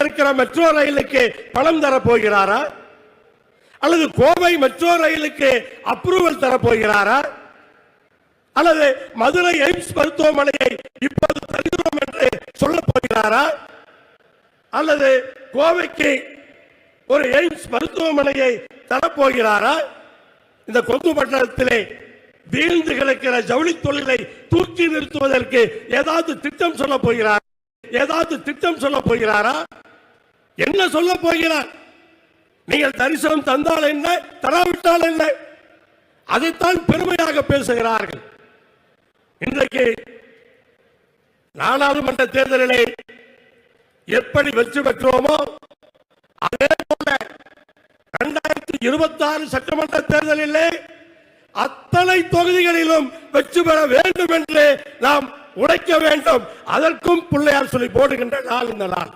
இருக்கிற மெட்ரோ ரயிலுக்கு பணம் தரப்போகிறாரா அல்லது கோவை மெட்ரோ ரயிலுக்கு அப்ரூவல் தரப்போகிறாரா அல்லது மதுரை எய்ம்ஸ் மருத்துவமனையை இப்போது தருகிறோம் என்று சொல்ல போகிறாரா அல்லது கோவைக்கு ஒரு எய்ம்ஸ் மருத்துவமனையை தரப்போகிறாரா? இந்த கொங்கு மண்டலத்திலே வீழ்ந்து கிடக்கிற ஜவுளி தொழிலை தூக்கி நிறுத்துவதற்கு ஏதாவது திட்டம் சொல்ல போகிறார்? ஏதாவது திட்டம் சொல்ல போகிறாரா? என்ன சொல்ல போகிறார்? நீங்கள் தரிசனம் தந்தால் என்ன, தராவிட்டால் என்ன? அதைத்தான் பெருமையாக பேசுகிறார்கள். இன்றைக்கு நாடாளுமன்ற தேர்தலிலே எப்படி வெற்றி பெற்றோமோ அதே போல 2026 சட்டமன்ற தேர்தலிலே அத்தனை தொகுதிகளிலும் வெற்றி பெற வேண்டும் என்று நாம் உழைக்க வேண்டும். அதற்கும் பிள்ளையார் சொல்லி போடுகின்ற நாள் இந்த நாள்.